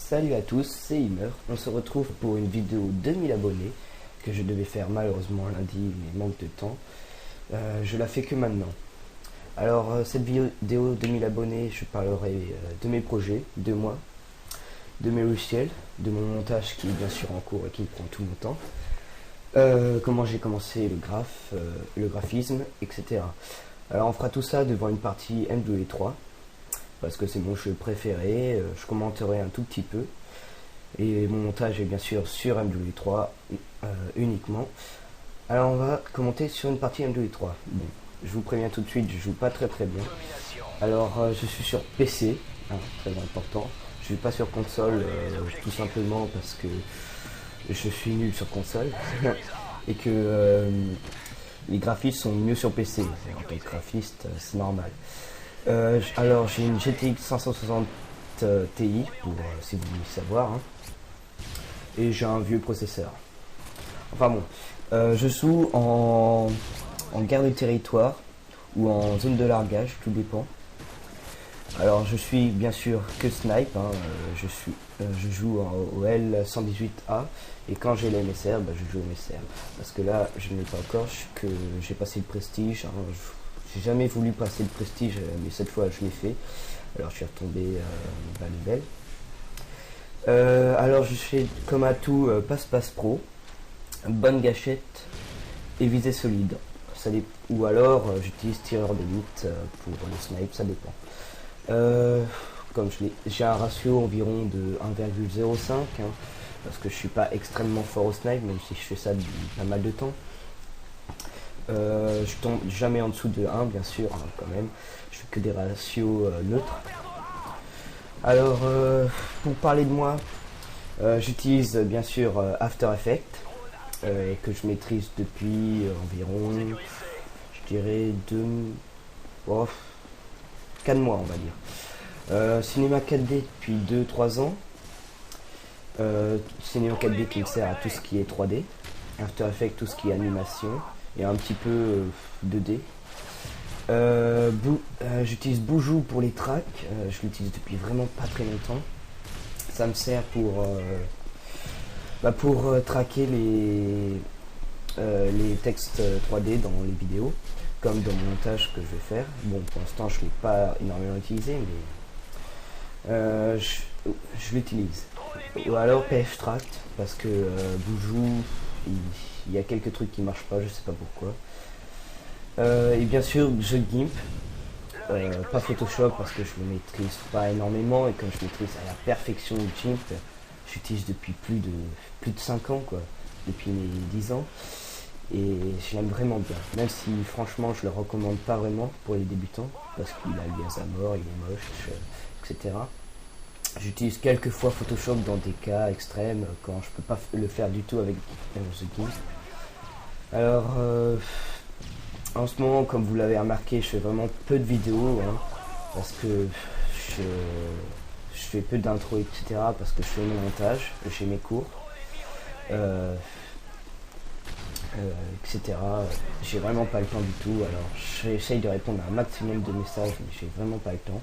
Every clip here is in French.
Salut à tous, c'est Imer. On se retrouve pour une vidéo 2000 abonnés que je devais faire malheureusement lundi, mais manque de temps. Je la fais que maintenant. Alors cette vidéo 2000 abonnés, je parlerai de mes projets, de moi, de mes logiciels, de mon montage qui est bien sûr en cours et qui prend tout mon temps. Comment j'ai commencé le graphisme, etc. Alors on fera tout ça devant une partie MW3 parce que c'est mon jeu préféré. Je commenterai un tout petit peu et mon montage est bien sûr sur MW3 uniquement. Alors on va commenter sur une partie MW3. Bon, je vous préviens tout de suite, je joue pas très bien. Alors je suis sur PC, très important. Je suis pas sur console tout simplement parce que je suis nul sur console et que les graphismes sont mieux sur PC. En tant que graphiste, c'est normal. Alors j'ai une GTX 560 Ti pour si vous voulez savoir, et j'ai un vieux processeur. Enfin bon, je joue en guerre de territoire ou en zone de largage, tout dépend. Alors je suis bien sûr que snipe, je joue au L118A et quand j'ai les MSR, je joue au MSR. Parce que là je ne l'ai pas encore, que j'ai passé le prestige. J'ai jamais voulu passer le prestige, mais cette fois je l'ai fait. Alors je suis retombé bas level. Alors je fais comme à tout passe-passe pro, bonne gâchette et visée solide. Ou alors j'utilise tireur d'élite pour le snipe, ça dépend. Comme j'ai un ratio environ de 1,05 parce que je suis pas extrêmement fort au snipe, même si je fais ça depuis pas mal de temps. Je tombe jamais en dessous de 1 bien sûr, quand même. Je fais que des ratios neutres. Alors pour parler de moi, j'utilise bien sûr After Effects que je maîtrise depuis environ, je dirais 4 mois on va dire. Cinéma 4D depuis 2-3 ans. Cinéma 4D qui me sert à tout ce qui est 3D. After Effects tout ce qui est animation et un petit peu 2D. J'utilise Boujou pour les tracks. Je l'utilise depuis vraiment pas très longtemps. Ça me sert pour traquer les textes 3D dans les vidéos, comme dans mon montage que je vais faire. Bon, pour l'instant je ne l'ai pas énormément utilisé, mais je l'utilise. Ou alors PFTract, parce que Boujou, il y a quelques trucs qui marchent pas, je sais pas pourquoi. Et bien sûr je GIMP, pas Photoshop parce que je le maîtrise pas énormément, et comme je maîtrise à la perfection le GIMP, j'utilise depuis plus de 5 ans quoi, depuis mes 10 ans, et je l'aime vraiment bien, même si franchement je le recommande pas vraiment pour les débutants parce qu'il a liens à mort, il est moche, etc. J'utilise quelques fois Photoshop dans des cas extrêmes quand je peux pas le faire du tout avec The GIMP. Alors en ce moment, comme vous l'avez remarqué, je fais vraiment peu de vidéos parce que je fais peu d'intro, etc. parce que je fais mon montage, je fais mes cours, etc. J'ai vraiment pas le temps du tout. Alors j'essaye de répondre à un maximum de messages, mais j'ai vraiment pas le temps.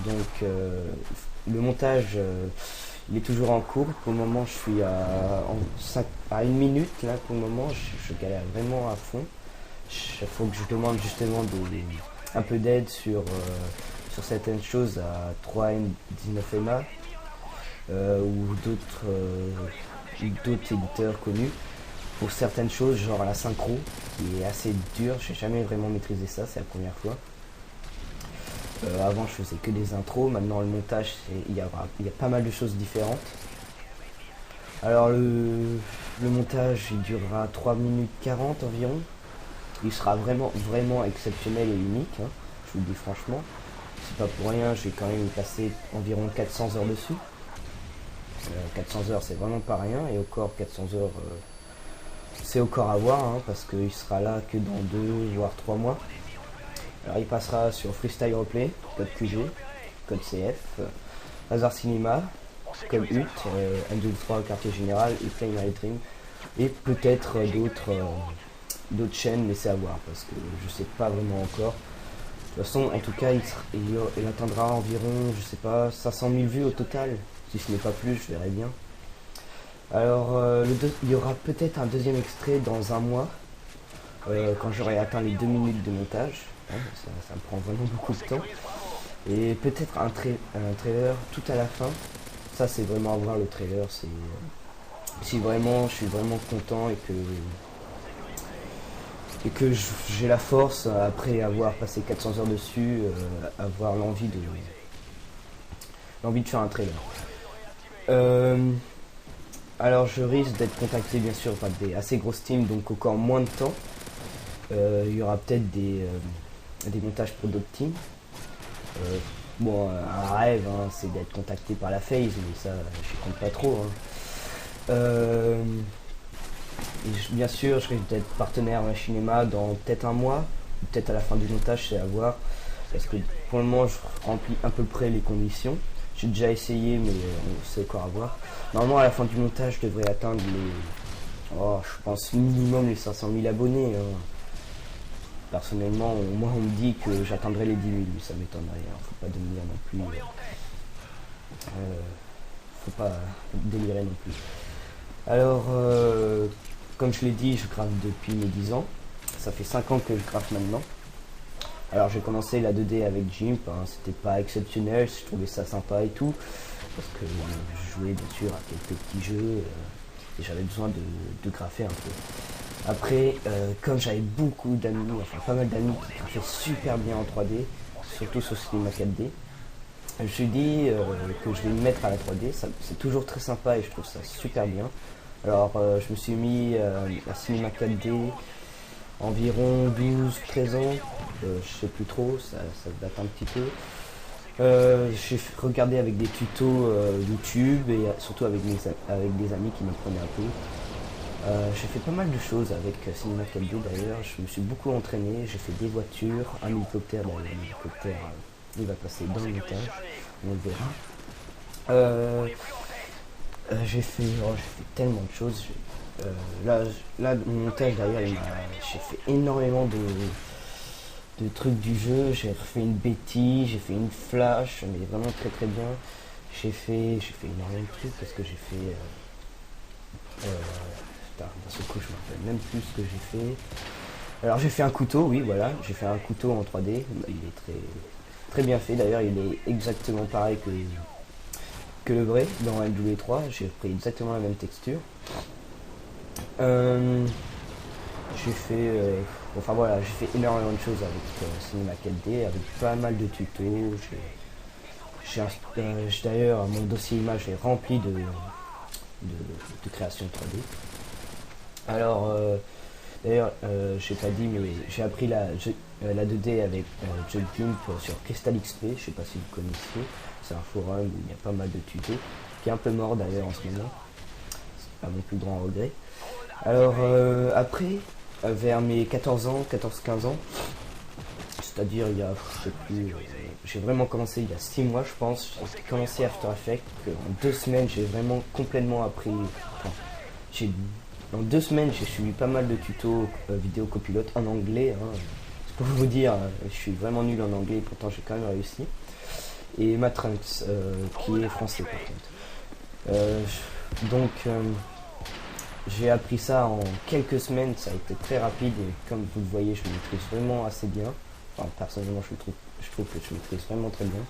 Donc le montage il est toujours en cours. Pour le moment je suis à 1 minute là. Pour le moment je galère vraiment à fond. Il faut que je demande justement un peu d'aide sur certaines choses à 3N19MA ou d'autres éditeurs connus pour certaines choses, genre la synchro qui est assez dure. J'ai jamais vraiment maîtrisé ça, c'est la première fois. Avant je faisais que des intros, maintenant le montage il y a pas mal de choses différentes. Alors le montage il durera 3 minutes 40 environ. Il sera vraiment exceptionnel et unique, je vous le dis franchement. C'est pas pour rien, j'ai quand même passé environ 400 heures dessus. 400 heures c'est vraiment pas rien, et encore 400 heures c'est encore à voir, parce qu'il sera là que dans 2 voire 3 mois. Alors il passera sur Freestyle Replay, code QG, code CF, Laser Cinema, code UT, M23 quartier général et Flame Dream, et peut-être d'autres chaînes, mais c'est à voir parce que je sais pas vraiment encore. toute façon, en tout cas, il atteindra environ, je sais pas, 500 000 vues au total. Si ce n'est pas plus, je verrai bien. Alors, il y aura peut-être un deuxième extrait dans un mois, quand j'aurai atteint les 2 minutes de montage. Hein, ça me prend vraiment beaucoup de temps. Et peut-être un trailer tout à la fin. Ça, c'est vraiment à voir le trailer. C'est si vraiment je suis vraiment content et que j'ai la force, après avoir passé 400 heures dessus, avoir l'envie de faire un trailer. Alors je risque d'être contacté bien sûr par des assez grosses teams, donc encore moins de temps. Il y aura peut-être des montages pour d'autres teams. Bon, un rêve, hein, c'est d'être contacté par la FaZe, mais ça, je compte pas trop. Hein. Bien sûr, je risque d'être partenaire Machinima dans peut-être un mois, ou peut-être à la fin du montage, c'est à voir. Parce que pour le moment, je remplis à peu près les conditions. J'ai déjà essayé, mais c'est encore à voir. Normalement, à la fin du montage, je devrais atteindre je pense minimum les 500 000 abonnés. Hein. Personnellement, moi on me dit que j'atteindrai les 10 000, ça m'étonnerait, hein. Faut pas devenir non plus. Faut pas délirer non plus. Alors, comme je l'ai dit, je graffe depuis mes 10 ans. Ça fait 5 ans que je graffe maintenant. Alors j'ai commencé la 2D avec Gimp, hein. C'était pas exceptionnel, je trouvais ça sympa et tout. Parce que je jouais bien sûr à quelques petits jeux et j'avais besoin de graffer un peu. Après, comme j'avais beaucoup d'amis, enfin pas mal d'amis qui graffaient super bien en 3D, surtout sur Cinema 4D, je me suis dit que je vais me mettre à la 3D, c'est toujours très sympa et je trouve ça super bien. Alors je me suis mis à Cinema 4D environ 12-13 ans, je sais plus trop, ça date un petit peu. J'ai regardé avec des tutos YouTube et surtout avec des amis qui m'apprenaient un peu. J'ai fait pas mal de choses avec Cinema 4D d'ailleurs, je me suis beaucoup entraîné, j'ai fait des voitures, un hélicoptère, l'hélicoptère il va passer dans le montage, on le verra. J'ai fait tellement de choses, là mon montage d'ailleurs j'ai fait énormément de trucs du jeu, j'ai refait une Betty, j'ai fait une Flash, mais vraiment très très bien. J'ai fait énormément de trucs parce que j'ai fait dans ce coup je me rappelle même plus ce que j'ai fait. Alors j'ai fait un couteau, oui voilà, j'ai fait un couteau en 3D, il est très très bien fait d'ailleurs, il est exactement pareil que le vrai dans MW3, j'ai pris exactement la même texture. J'ai fait enfin voilà, j'ai fait énormément de choses avec Cinema 4D, avec pas mal de tutos. D'ailleurs mon dossier image est rempli de création 3D. Alors d'ailleurs j'ai pas dit mais j'ai appris la 2D avec Jugimp sur Crystal XP, je sais pas si vous connaissez, c'est un forum où il y a pas mal de tutos, qui est un peu mort d'ailleurs en ce moment, c'est pas mon plus grand regret. Alors après, vers mes 14 ans, 14-15 ans, c'est-à-dire il y a, je sais plus, j'ai vraiment commencé il y a 6 mois je pense, j'ai commencé After Effects, en 2 semaines j'ai vraiment complètement appris, en 2 semaines j'ai suivi pas mal de tutos vidéo copilote en anglais, hein. C'est pour vous dire, je suis vraiment nul en anglais, pourtant j'ai quand même réussi. Et Matrunks, qui est français par contre. Donc j'ai appris ça en quelques semaines, ça a été très rapide et comme vous le voyez je me maîtrise vraiment assez bien. Enfin personnellement je trouve que je maîtrise vraiment très bien.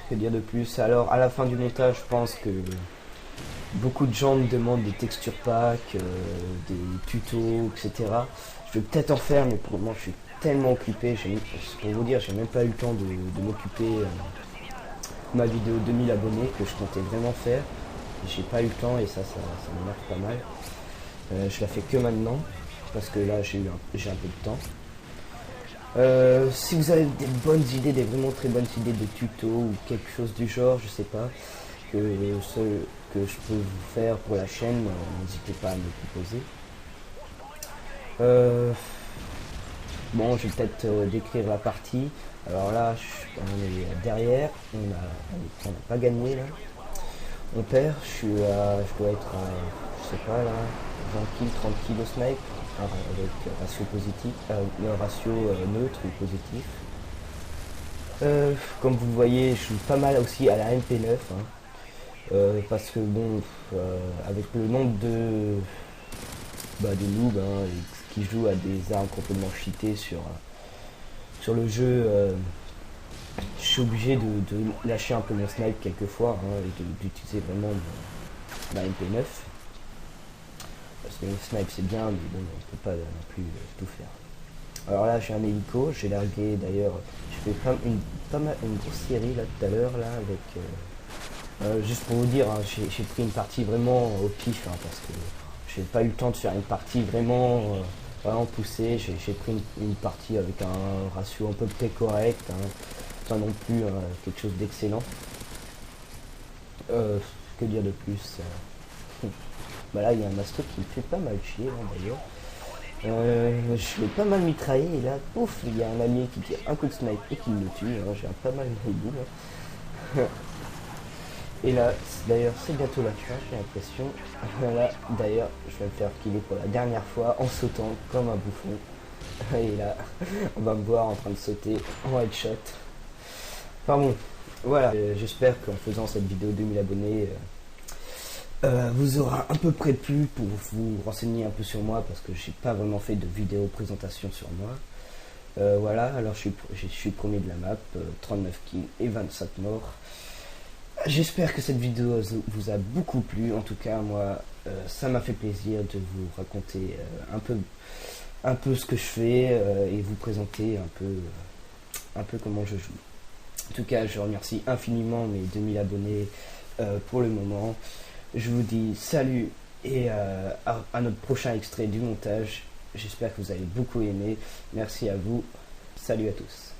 Que dire de plus? Alors à la fin du montage je pense que beaucoup de gens me demandent des texture packs, des tutos, etc. Je vais peut-être en faire mais pour le moment je suis tellement occupé, pour vous dire j'ai même pas eu le temps de m'occuper de ma vidéo 2000 abonnés que je comptais vraiment faire. J'ai pas eu le temps et ça m'énerve pas mal. Je la fais que maintenant parce que là j'ai un peu de temps. Si vous avez des bonnes idées, des vraiment très bonnes idées de tutos ou quelque chose du genre, je sais pas, que je peux vous faire pour la chaîne, n'hésitez pas à me proposer. Bon, je vais peut-être décrire la partie. Alors là, on est derrière, on n'a pas gagné là. On perd, je dois être à, je sais pas là, 20 kills, 30 kills au snipe. avec ratio positif, ratio neutre ou positif. Comme vous le voyez, je joue pas mal aussi à la MP9, hein, parce que bon, avec le nombre de noobs hein, qui jouent à des armes complètement cheatées sur le jeu, je suis obligé de lâcher un peu mon snipe quelquefois hein, et d'utiliser vraiment ma MP9. Parce que le snipe c'est bien, mais bon, on peut pas non plus tout faire. Alors là, j'ai un hélico, j'ai largué d'ailleurs, j'ai fait une grosse série là tout à l'heure, là, avec. Juste pour vous dire, hein, j'ai pris une partie vraiment au pif, hein, parce que j'ai pas eu le temps de faire une partie vraiment poussée. J'ai pris une partie avec un ratio à peu près correct, hein, pas non plus quelque chose d'excellent. Que dire de plus Bah là, il y a un masto qui me fait pas mal chier, hein, d'ailleurs. Je l'ai pas mal mitraillé et là, pouf, il y a un allié qui tire un coup de snipe et qui me tue. Hein, j'ai un pas mal de boule. Hein. Et là, d'ailleurs, c'est bientôt la fin, j'ai l'impression. Là, d'ailleurs, je vais me faire killer pour la dernière fois en sautant comme un bouffon. Et là, on va me voir en train de sauter en headshot. Enfin bon, voilà. J'espère qu'en faisant cette vidéo 2000 abonnés, vous aura un peu près plu pour vous renseigner un peu sur moi, parce que j'ai pas vraiment fait de vidéo présentation sur moi. Voilà, alors je suis premier de la map, 39 kills et 27 morts. J'espère que cette vidéo vous a beaucoup plu. En tout cas, moi, ça m'a fait plaisir de vous raconter un peu ce que je fais et vous présenter un peu comment je joue. En tout cas, je remercie infiniment mes 2000 abonnés pour le moment. Je vous dis salut et à notre prochain extrait du montage. J'espère que vous avez beaucoup aimé. Merci à vous. Salut à tous.